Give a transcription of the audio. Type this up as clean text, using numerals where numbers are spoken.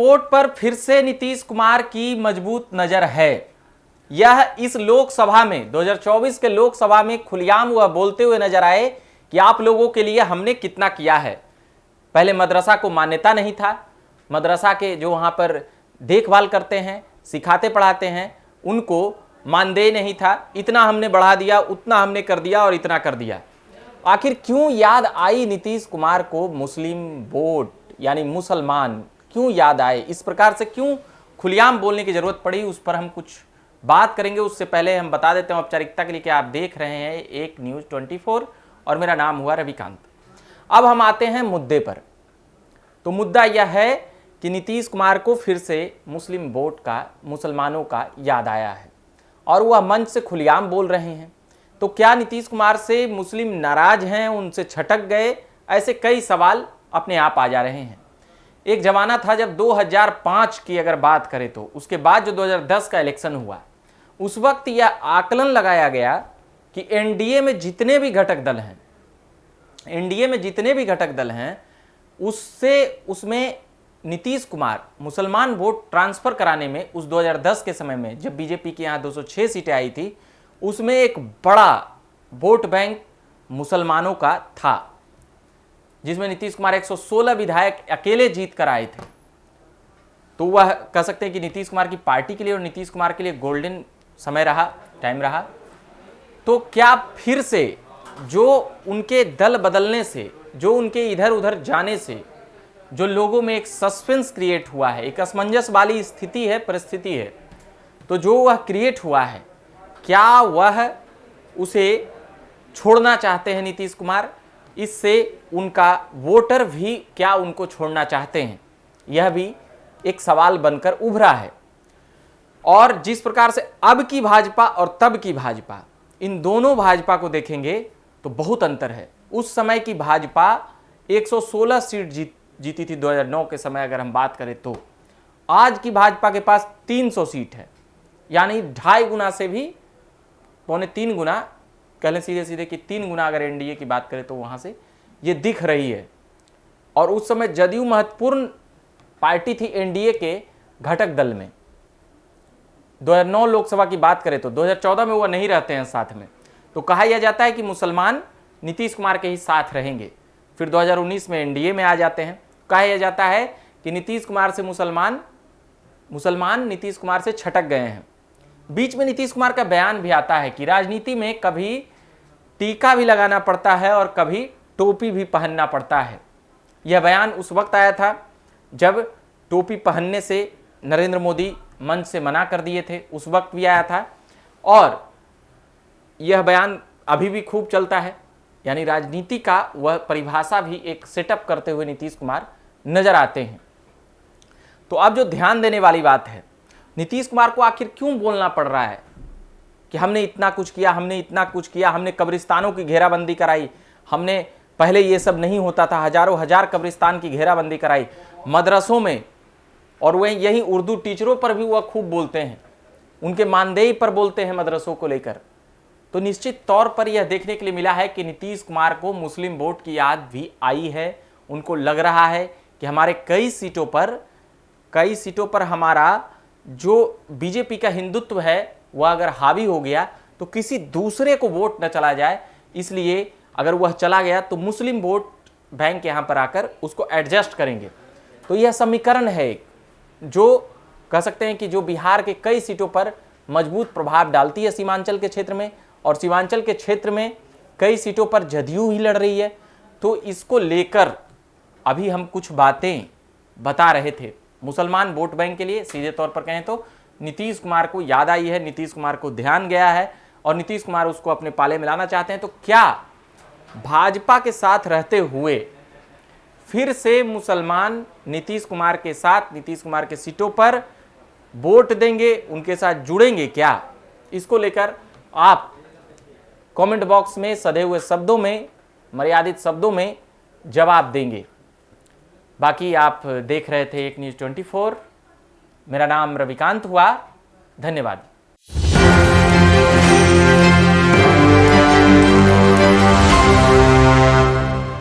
Board पर फिर से नीतीश कुमार की मजबूत नजर है। यह इस लोकसभा में 2024 के लोकसभा में खुलेआम वह बोलते हुए नजर आए कि आप लोगों के लिए हमने कितना किया है। पहले मदरसा को मान्यता नहीं था, मदरसा के जो वहां पर देखभाल करते हैं, सिखाते पढ़ाते हैं, उनको मानदेय नहीं था। इतना हमने बढ़ा दिया, उतना हमने कर दिया और इतना कर दिया। आखिर क्यों याद आई नीतीश कुमार को मुस्लिम वोट यानी मुसलमान, क्यों याद आए, इस प्रकार से क्यों खुलेआम बोलने की जरूरत पड़ी, उस पर हम कुछ बात करेंगे। उससे पहले हम बता देते हैं औपचारिकता के लिए कि आप देख रहे हैं एक न्यूज़ 24 और मेरा नाम हुआ रविकांत। अब हम आते हैं मुद्दे पर। तो मुद्दा यह है कि नीतीश कुमार को फिर से मुस्लिम वोट का, मुसलमानों का याद आया है और वह मंच से खुलेआम बोल रहे हैं। तो क्या नीतीश कुमार से मुस्लिम नाराज हैं, उनसे छटक गए, ऐसे कई सवाल अपने आप आ जा रहे हैं। एक जमाना था जब 2005 की अगर बात करें तो उसके बाद जो 2010 का इलेक्शन हुआ, उस वक्त यह आकलन लगाया गया कि एनडीए में जितने भी घटक दल हैं, एनडीए में जितने भी घटक दल हैं, उसमें नीतीश कुमार मुसलमान वोट ट्रांसफर कराने में उस 2010 के समय में जब बीजेपी की यहाँ 206 सीटें आई थी, उसमें एक बड़ा वोट बैंक मुसलमानों का था, जिसमें नीतीश कुमार 116 विधायक अकेले जीत कर आए थे। तो वह कह सकते हैं कि नीतीश कुमार की पार्टी के लिए और नीतीश कुमार के लिए गोल्डन समय रहा, टाइम रहा। तो क्या फिर से जो उनके दल बदलने से, जो उनके इधर उधर जाने से जो लोगों में एक सस्पेंस क्रिएट हुआ है, एक असमंजस वाली स्थिति है, परिस्थिति है, तो जो वह क्रिएट हुआ है, क्या वह उसे छोड़ना चाहते हैं नीतीश कुमार? इससे उनका वोटर भी क्या उनको छोड़ना चाहते हैं, यह भी एक सवाल बनकर उभरा है। और जिस प्रकार से अब की भाजपा और तब की भाजपा, इन दोनों भाजपा को देखेंगे तो बहुत अंतर है। उस समय की भाजपा 116 सीट जीती थी 2009 के समय अगर हम बात करें तो। आज की भाजपा के पास 300 सीट है, यानी 2.5 गुना से भी पौने 3 गुना, कह लें सीधे सीधे कि 3 गुना अगर एनडीए की बात करें तो वहां से ये दिख रही है। और उस समय जदयू महत्वपूर्ण पार्टी थी एनडीए के घटक दल में। 2009 लोकसभा की बात करें तो 2014 में वह नहीं रहते हैं साथ में, तो कहा यह जाता है कि मुसलमान नीतीश कुमार के ही साथ रहेंगे। फिर 2019 में एनडीए में आ जाते हैं, कहा यह जाता है कि नीतीश कुमार से मुसलमान नीतीश कुमार से छटक गए हैं। बीच में नीतीश कुमार का बयान भी आता है कि राजनीति में कभी टीका भी लगाना पड़ता है और कभी टोपी भी पहनना पड़ता है। यह बयान उस वक्त आया था जब टोपी पहनने से नरेंद्र मोदी मंच से मना कर दिए थे, उस वक्त भी आया था और यह बयान अभी भी खूब चलता है। यानी राजनीति का वह परिभाषा भी एक सेटअप करते हुए नीतीश कुमार नजर आते हैं। तो अब जो ध्यान देने वाली बात है, नीतीश कुमार को आखिर क्यों बोलना पड़ रहा है कि हमने इतना कुछ किया, हमने इतना कुछ किया, हमने कब्रिस्तानों की घेराबंदी कराई, हमने पहले ये सब नहीं होता था, हजारों हजार कब्रिस्तान की घेराबंदी कराई मदरसों में। और वह यही उर्दू टीचरों पर भी वह खूब बोलते हैं, उनके मानदेय पर बोलते हैं मदरसों को लेकर। तो निश्चित तौर पर यह देखने के लिए मिला है कि नीतीश कुमार को मुस्लिम वोट की याद भी आई है। उनको लग रहा है कि हमारे कई सीटों पर हमारा जो बीजेपी का हिंदुत्व है वह अगर हावी हो गया तो किसी दूसरे को वोट न चला जाए, इसलिए अगर वह चला गया तो मुस्लिम वोट बैंक यहां पर आकर उसको एडजस्ट करेंगे। तो यह समीकरण है जो कह सकते हैं कि जो बिहार के कई सीटों पर मजबूत प्रभाव डालती है सीमांचल के क्षेत्र में, और सीमांचल के क्षेत्र में कई सीटों पर जदयू ही लड़ रही है। तो इसको लेकर अभी हम कुछ बातें बता रहे थे। मुसलमान वोट बैंक के लिए सीधे तौर पर कहें तो नीतीश कुमार को याद आई है, नीतीश कुमार को ध्यान गया है और नीतीश कुमार उसको अपने पाले में लाना चाहते हैं। तो क्या भाजपा के साथ रहते हुए फिर से मुसलमान नीतीश कुमार के साथ, नीतीश कुमार के सीटों पर वोट देंगे, उनके साथ जुड़ेंगे क्या? इसको लेकर आप कमेंट बॉक्स में सधे हुए शब्दों में, मर्यादित शब्दों में जवाब देंगे। बाकी आप देख रहे थे एक न्यूज़ 24। मेरा नाम रविकांत हुआ। धन्यवाद।